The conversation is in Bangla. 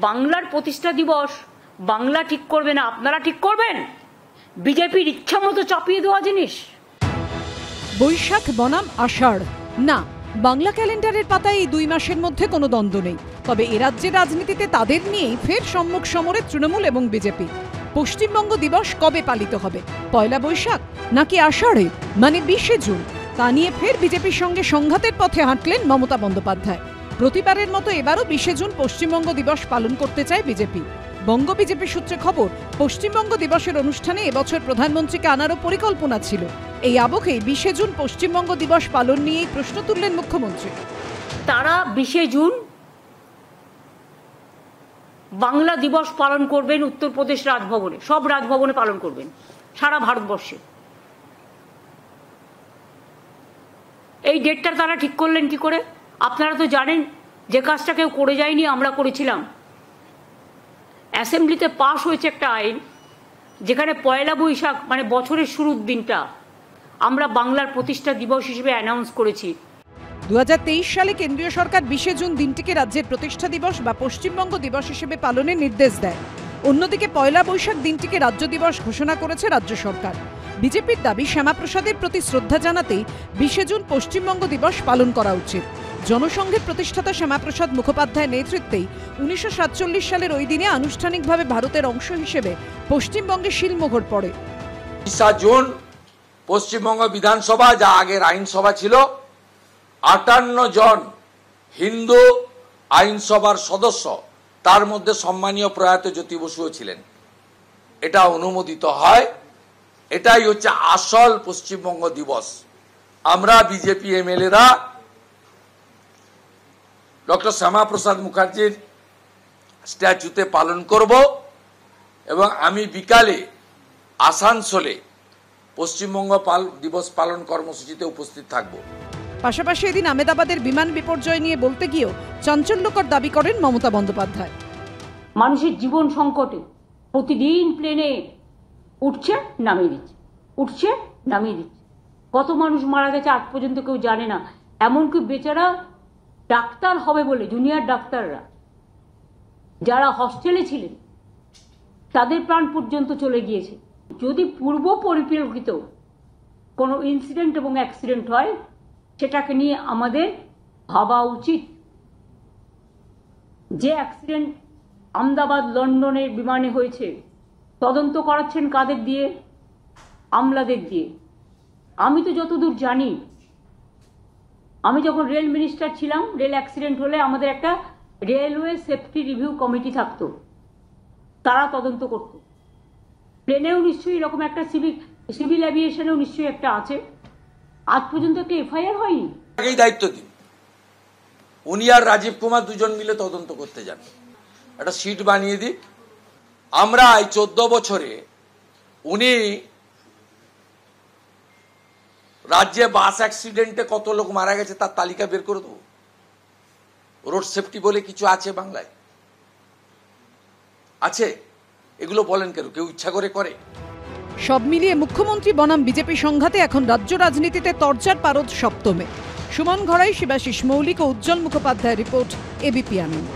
বাংলার প্রতিষ্ঠা দিবস বাংলা ঠিক করবে না, আপনারা ঠিক করবেন। বিজেপির ইচ্ছা মতো চাপিয়ে দেওয়া জিনিস। বৈশাখ বনাম আষাঢ় না, বাংলা ক্যালেন্ডারের পাতায় এই 2 মাসের মধ্যে কোনো দ্বন্দ্ব নেই। তবে এ রাজ্যের রাজনীতিতে তাদের নিয়েই ফের সম্মুখ সমরে তৃণমূল এবং বিজেপি। পশ্চিমবঙ্গ দিবস কবে পালিত হবে, পয়লা বৈশাখ নাকি আষাঢ়ে মানে 20শে জুন, তা নিয়ে ফের বিজেপির সঙ্গে সংঘাতের পথে হাঁটলেন মমতা বন্দ্যোপাধ্যায়। প্রতিবারের মতো এবারও 20শে জুন পশ্চিমবঙ্গ দিবস পালন করতে চায় বিজেপি। বঙ্গ বিজেপি সূত্রে খবর, পশ্চিমবঙ্গ দিবসের অনুষ্ঠানে এবছর প্রধানমন্ত্রীকে আনারও পরিকল্পনা ছিল। এই আবহেই 20শে জুন পশ্চিমবঙ্গ দিবস পালন নিয়েই প্রশ্ন তুললেন মুখ্যমন্ত্রী। তারা 20শে জুন বাংলা দিবস পালন করবেন উত্তরপ্রদেশ রাজভবনে, সব রাজভবনে পালন করবেন সারা ভারতবর্ষে। এই ডেটটা তারা ঠিক করলেন কি করে? আপনারা তো জানেন যে কাজটা কেউ করে যায়নি, আমরা করেছিলাম। অ্যাসেম্বলিতে পাশ হয়েছে একটা আইন, যেখানে পয়লা বৈশাখ মানে বছরের শুরুর দিনটা আমরা বাংলার প্রতিষ্ঠা দিবস হিসেবে অ্যানাউন্স করেছি। 2023 সালে কেন্দ্রীয় সরকার 20শে জুন দিনটিকে রাজ্যের প্রতিষ্ঠা দিবস বা পশ্চিমবঙ্গ দিবস হিসেবে পালনের নির্দেশ দেয়। অন্যদিকে পয়লা বৈশাখ দিনটিকে রাজ্য দিবস ঘোষণা করেছে রাজ্য সরকার। বিজেপির দাবি, শ্যামাপ্রসাদের প্রতি শ্রদ্ধা জানাতেই 20শে জুন পশ্চিমবঙ্গ দিবস পালন করা উচিত। জনসংঘের প্রতিষ্ঠাতা শ্যামাপ্রসাদ মুখোপাধ্যায়ের নেতৃত্বেই 1947 সালের ওই দিনে আনুষ্ঠানিকভাবে ভারতের অংশ হিসেবে পশ্চিমবঙ্গে শিলমোহর পড়ে। 20 জুন পশ্চিমবঙ্গ বিধানসভা, যা আগের আইনসভা ছিল, 58 জন হিন্দু আইনসভার সদস্য, তার মধ্যে সম্মানীয় প্রয়াত জ্যোতি বসুও ছিলেন। এটা অনুমোদিত হয়। এটাই হচ্ছে আসল পশ্চিমবঙ্গ দিবস। আমরা বিজেপি এমএলএরা ডক্টর শ্যামাপ্রসাদ মুখার্জির স্ট্যাচুতে পালন করব এবং আমি বিকালে আসানসোলে পশ্চিমবঙ্গ দিবস পালন কর্মসূচিতে উপস্থিত থাকব। পাশাপাশি এদিন আহমেদাবাদের বিমান বিপর্যয় নিয়ে বলতে গিয়েও চাঞ্চল্যকর দাবি করেন মমতা বন্দ্যোপাধ্যায়। মানুষের জীবন সংকটে প্রতিদিন প্লেনে উঠছে নামিয়ে দিচ্ছে, উঠছে নামিয়ে দিচ্ছে। কত মানুষ মারা গেছে আজ পর্যন্ত কেউ জানে না। এমনকি বেচারা ডাক্তার হবে বলে জুনিয়র ডাক্তাররা যারা হস্টেলে ছিলেন, তাদের প্রাণ পর্যন্ত চলে গিয়েছে। যদি পূর্ব পরিকল্পিত কোনো ইনসিডেন্ট এবং অ্যাক্সিডেন্ট হয়, সেটাকে নিয়ে আমাদের ভাবা উচিত। যে অ্যাক্সিডেন্ট আহমেদাবাদ লন্ডনের বিমানে হয়েছে, তদন্ত করাচ্ছেন কাদের দিয়ে? আমলাদের দিয়ে। আমি তো যতদূর জানি, আমি যখন রেল মিনিস্টার ছিলাম, রেল অ্যাক্সিডেন্ট হলে আমাদের একটা রেলওয়ে সেফটি রিভিউ কমিটি থাকতো, তারা তদন্ত করত। প্লেনেও নিশ্চয়ই এরকম একটা সিভিল অ্যাভিয়েশনেও নিশ্চয়ই একটা আছে। আজ পর্যন্ত একটা এফআইআর হয়নি। এই দায়িত্ব দিন, উনি আর রাজীব কুমার দুজন মিলে তদন্ত করতে যান, একটা সিট বানিয়ে দিক। আমরা এই 14 বছরে উনি রাজ্যে বাস অ্যাক্সিডেন্টে কত লোক মারা গেছে তার তালিকা বের করে দেবো। রোড সেফটি বলে কিছু আছে বাংলায়? আছে? এগুলো বলেন কেন? কেউ ইচ্ছা করে করে? সব মিলিয়ে মুখ্যমন্ত্রী বনাম বিজেপি সংঘাতে এখন রাজ্য রাজনীতিতে তরজার পারদ সপ্তমে। সুমন ঘড়াই, শিবাশিস মৌলিক ও উজ্জ্বল মুখোপাধ্যায়ের রিপোর্ট, এবিপি আনন্দ।